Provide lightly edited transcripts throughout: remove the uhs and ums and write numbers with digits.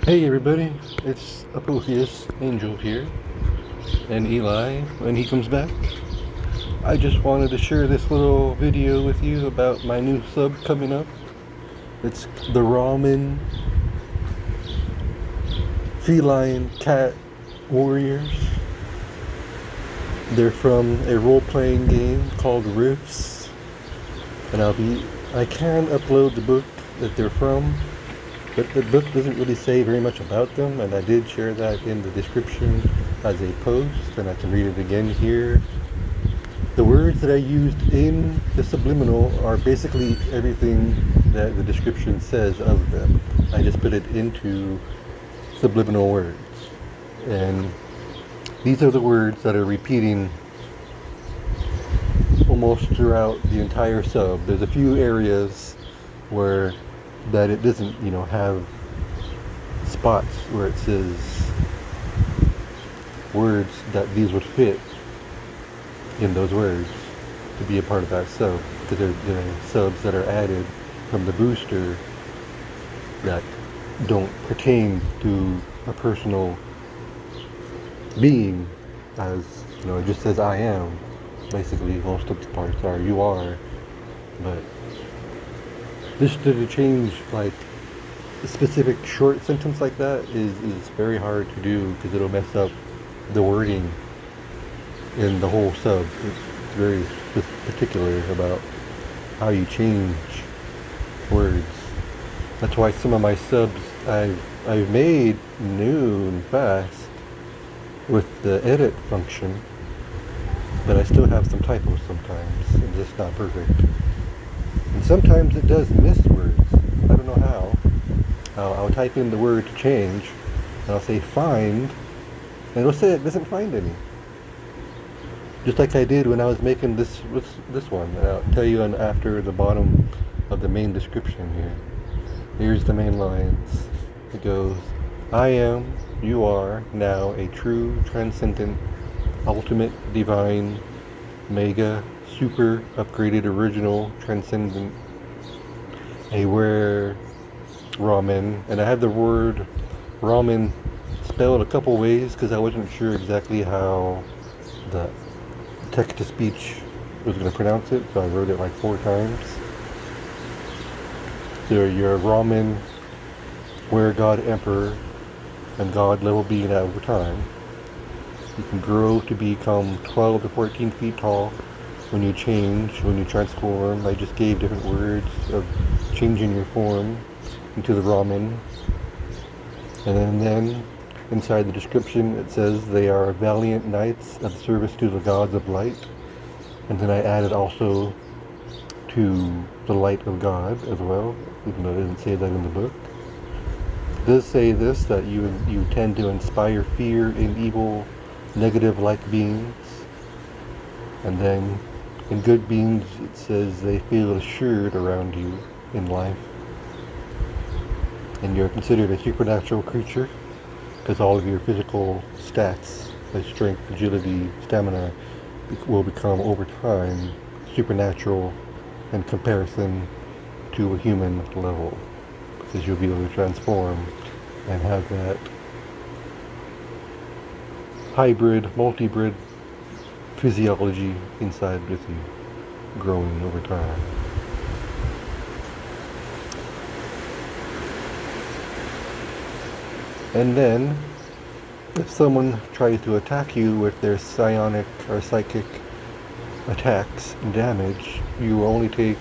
Hey everybody, it's Apotheus Angel here, and Eli when he comes back. I just wanted to share this little video with you about my new sub coming up. It's the Ramen Feline Cat Warriors. They're from a role-playing game called Rifts, and I can upload the book that they're from, but the book doesn't really say very much about them, and I did share that in the description as a post, and I can read it again here. The words that I used in the Subliminal are basically everything that the description says of them. I just put it into Subliminal words. And these are the words that are repeating almost throughout the entire sub. There's a few areas where that it doesn't, have spots where it says words that these would fit in those words to be a part of that sub, because they're subs that are added from the booster that don't pertain to a personal being, as it just says I am. Basically most of the parts are you are, but just to change like a specific short sentence like that is very hard to do, because it'll mess up the wording in the whole sub. It's very particular about how you change words. That's why some of my subs I've made new and fast with the edit function, but I still have some typos sometimes. It's just not perfect. And sometimes it does miss words. I don't know how. I'll type in the word to change, and I'll say find, and it'll say it doesn't find any. Just like I did when I was making this one. And I'll tell you after the bottom of the main description here. Here's the main lines. It goes, I am, you are, now a true, transcendent, ultimate, divine, mega, super, upgraded, original, transcendent, aware ramen. And I had the word ramen spelled a couple ways because I wasn't sure exactly how the text-to-speech was going to pronounce it, so I wrote it like 4 times. So you're ramen, where God Emperor, and God level being over time. You can grow to become 12 to 14 feet tall when you change, when you transform. I just gave different words of changing your form into the ramen. And then inside the description it says they are valiant knights of service to the gods of light. And then I added also to the light of God as well, even though it doesn't say that in the book. It does say this, that you tend to inspire fear in evil, negative-like beings. And then in good beings it says they feel assured around you in life. And you're considered a supernatural creature, because all of your physical stats, like strength, agility, stamina, will become over time supernatural in comparison to a human level, because you'll be able to transform and have that hybrid, multi-bred physiology inside with you, growing over time. And then, if someone tries to attack you with their psionic or psychic attacks and damage, you will only take,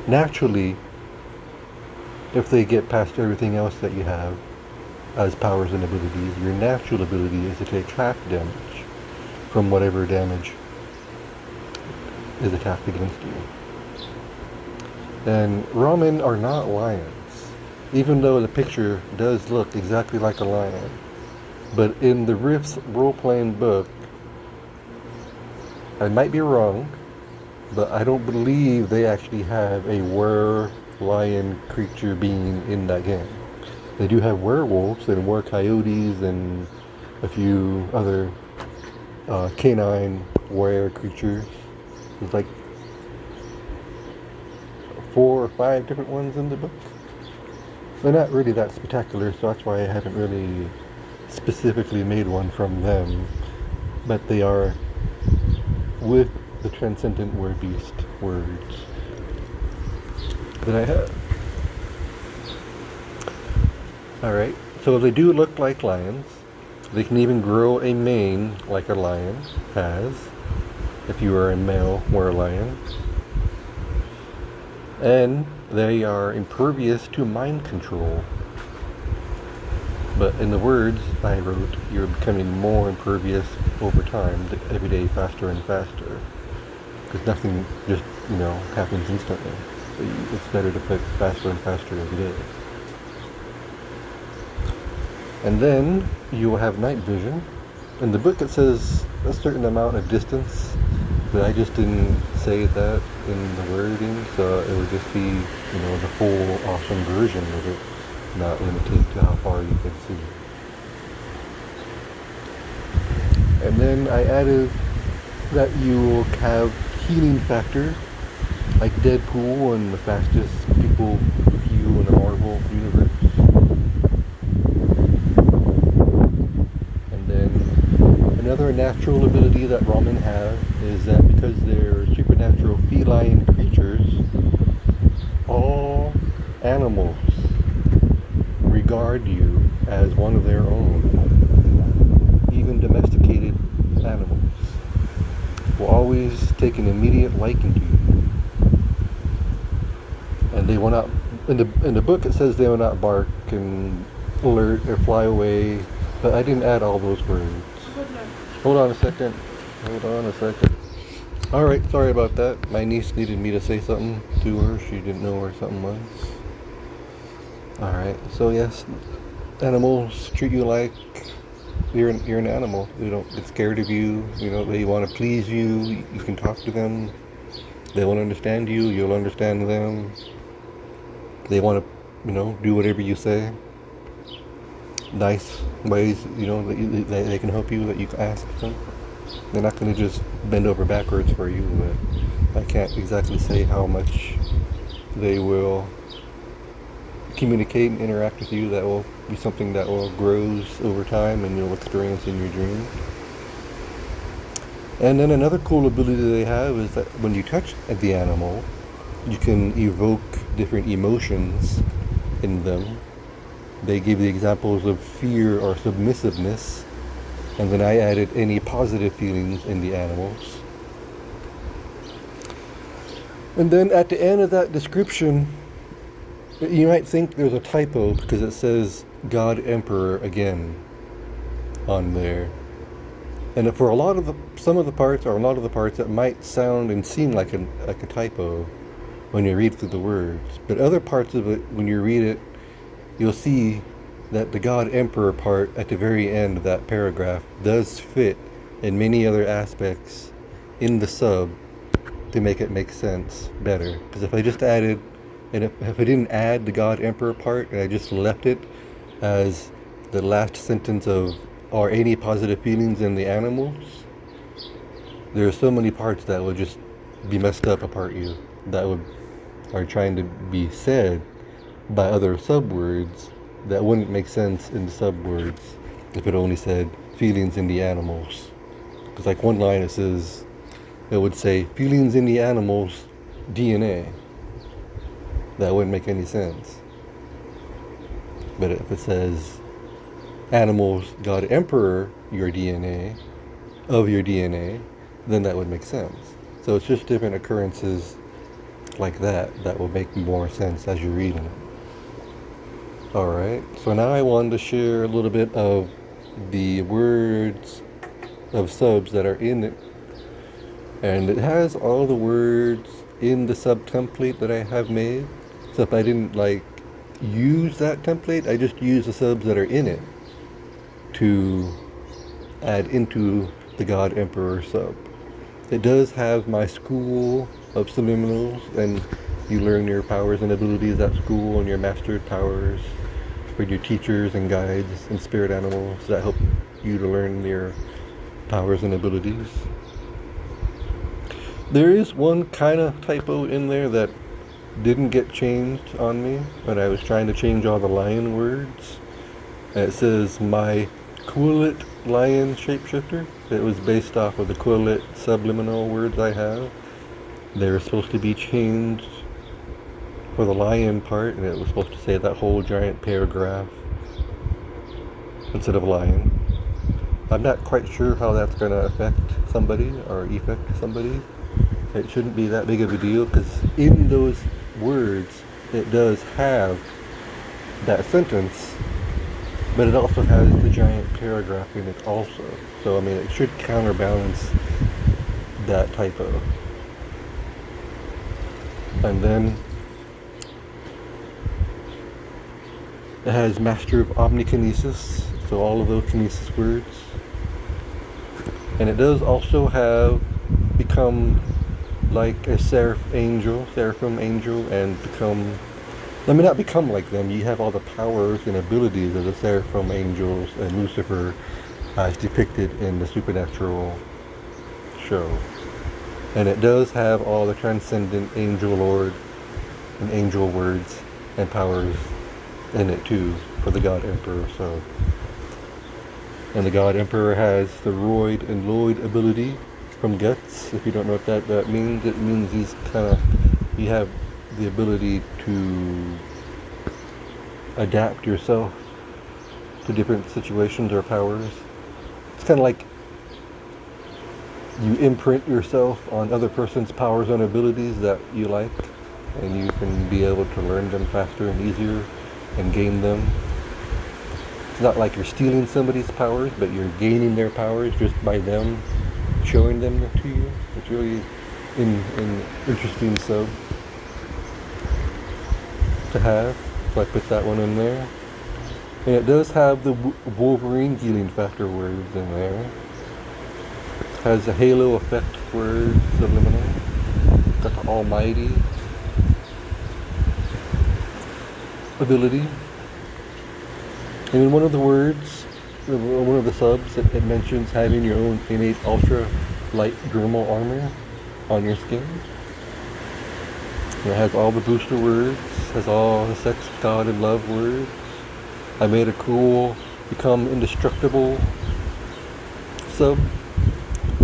naturally, if they get past everything else that you have as powers and abilities, your natural ability is to take half damage from whatever damage is attacked against you. And ramen are not lions, even though the picture does look exactly like a lion. But in the Rift's role-playing book, I might be wrong, but I don't believe they actually have a were-lion creature being in that game. They do have werewolves and were-coyotes and a few other canine were creatures. There's like 4 or 5 different ones in the book. They're not really that spectacular, so that's why I haven't really specifically made one from them. But they are with the transcendent word beast words that I have. Alright, so they do look like lions. They can even grow a mane like a lion has, if you are a male or a lion. And they are impervious to mind control. But in the words I wrote, you're becoming more impervious over time, every day faster and faster. Because nothing just, happens instantly. So it's better to put faster and faster every day. And then you will have night vision. In the book it says a certain amount of distance, but I just didn't say that in the wording, so it would just be, the full awesome version of it, not limited to how far you can see. And then I added that you will have healing factor, like Deadpool and the fastest people with you in the Marvel universe. Another natural ability that Ramen have is that because they're supernatural feline creatures, all animals regard you as one of their own. Even domesticated animals will always take an immediate liking to you. And they will not, in the book it says they will not bark and alert or fly away, but I didn't add all those words. Hold on a second. Alright, sorry about that. My niece needed me to say something to her. She didn't know where something was. Alright, so yes, animals treat you like you're an animal. They don't get scared of you. They want to please you. You can talk to them. They won't understand you. You'll understand them. They want to, do whatever you say. Nice ways, that they can help you, that you can ask them. They're not going to just bend over backwards for you, but I can't exactly say how much they will communicate and interact with you. That will be something that will grows over time and you'll experience in your dream. And then another cool ability they have is that when you touch the animal, you can evoke different emotions in them. They give the examples of fear or submissiveness, and then I added any positive feelings in the animals. And then at the end of that description, you might think there's a typo because it says God Emperor again on there. And for some of the parts it might sound and seem like a typo when you read through the words. But other parts of it, when you read it, you'll see that the God Emperor part at the very end of that paragraph does fit in many other aspects in the sub to make it make sense better. Because if I just added, and if I didn't add the God Emperor part and I just left it as the last sentence of or any positive feelings in the animals, there are so many parts that would just be messed up apart you that are trying to be said by other subwords that wouldn't make sense in the subwords if it only said feelings in the animals. Because like one line it would say feelings in the animals DNA. That wouldn't make any sense. But if it says animals God Emperor your DNA, then that would make sense. So it's just different occurrences like that will make more sense as you're reading it. Alright, so now I wanted to share a little bit of the words of subs that are in it. And it has all the words in the sub template that I have made. So if I didn't use that template, I just use the subs that are in it to add into the God Emperor sub. It does have my school of subliminals, and you learn your powers and abilities at school and your mastered powers for your teachers and guides and spirit animals that help you to learn your powers and abilities. There is one kind of typo in there that didn't get changed on me when I was trying to change all the lion words. And it says my Quillet lion shapeshifter. It was based off of the Quillet subliminal words I have. They were supposed to be changed for the lion part, and it was supposed to say that whole giant paragraph instead of lion. I'm not quite sure how that's going to affect somebody or effect somebody. It shouldn't be that big of a deal, because in those words it does have that sentence, but it also has the giant paragraph in it also. So I mean, it should counterbalance that typo. And then it has Master of Omnikinesis, so all of those kinesis words. And it does also have become like a seraphim angel, and become, I mean, not become like them. You have all the powers and abilities of the seraphim angels and Lucifer as depicted in the Supernatural show. And it does have all the transcendent angel lord and angel words and powers in it too for the God Emperor. So, and the God Emperor has the Roid and Lloyd ability from Guts. If you don't know what that means, it means he's kind of, you have the ability to adapt yourself to different situations or powers. It's kind of like you imprint yourself on other person's powers and abilities that you like, and you can be able to learn them faster and easier and gain them. It's not like you're stealing somebody's powers, but you're gaining their powers just by them showing them to you. It's really an interesting sub to have. So I put that one in there. And it does have the Wolverine healing factor words in there. It has a halo effect word, Subliminal. Got the Almighty ability. And in one of the words, one of the subs, it mentions having your own innate ultra light dermal armor on your skin. And it has all the booster words, has all the sex, God, and love words. I made a cool become indestructible sub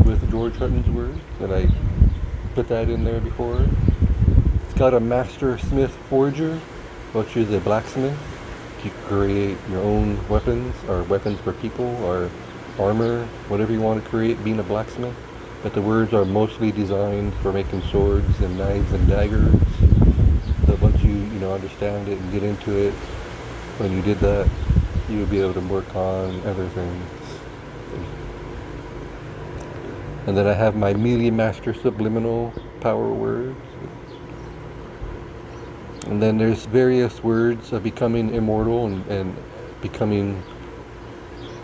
with George Hutton's words, and I put that in there before. It's got a Master Smith Forger, which is a blacksmith. You can create your own weapons, or weapons for people, or armor, whatever you want to create, being a blacksmith. But the words are mostly designed for making swords and knives and daggers. So once you understand it and get into it, when you did that, you would be able to work on other things. And then I have my Melee Master Subliminal power words. And then there's various words of becoming immortal and becoming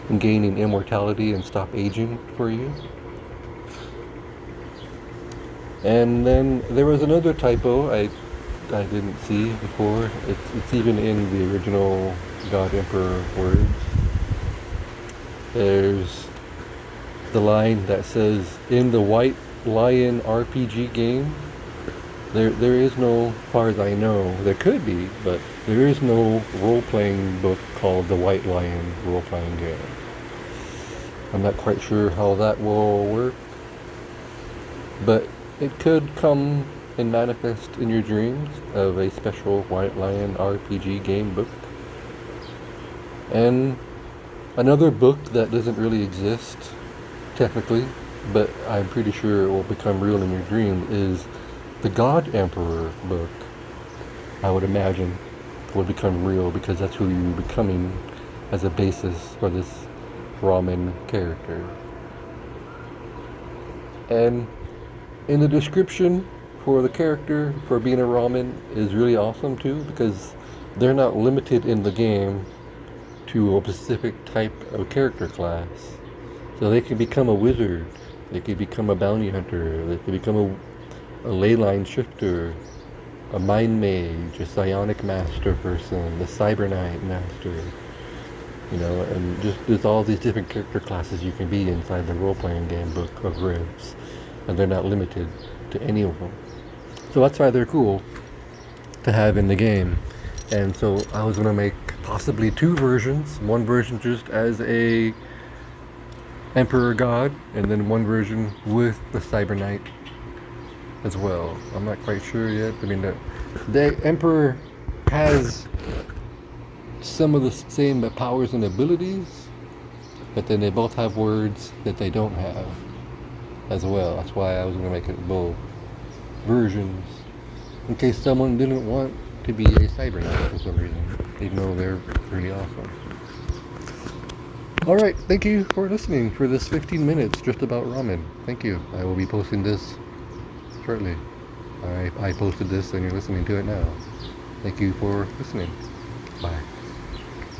and gaining immortality and stop aging for you. And then there was another typo I didn't see before. It's even in the original God Emperor words. There's the line that says, in the White Lion RPG game, there is no, as far as I know, there could be, but there is no role-playing book called the White Lion role-playing game. I'm not quite sure how that will work, but it could come and manifest in your dreams of a special White Lion RPG game book. And another book that doesn't really exist, technically, but I'm pretty sure it will become real in your dream, is the God Emperor book. I would imagine will become real, because that's who you're becoming as a basis for this Ramen character. And in the description for the character for being a Ramen is really awesome too, because they're not limited in the game to a specific type of character class. So they can become a wizard, they can become a bounty hunter, they can become a ley line shifter, a mind mage, a psionic master person, the cyberknight master, and just there's all these different character classes you can be inside the role-playing game book of Ribs, and they're not limited to any of them. So that's why they're cool. to have in the game. And so I was going to make possibly 2 versions. One version just as a Emperor God, and then one version with the Cyber Knight as well. I'm not quite sure yet. I mean, the Emperor has some of the same powers and abilities, but then they both have words that they don't have as well. That's why I was going to make it both versions, in case someone didn't want to be a Cyber Knight for some reason, even though they're really awesome. Alright, thank you for listening for this 15 minutes just about ramen. Thank you. I will be posting this shortly. I posted this and you're listening to it now. Thank you for listening.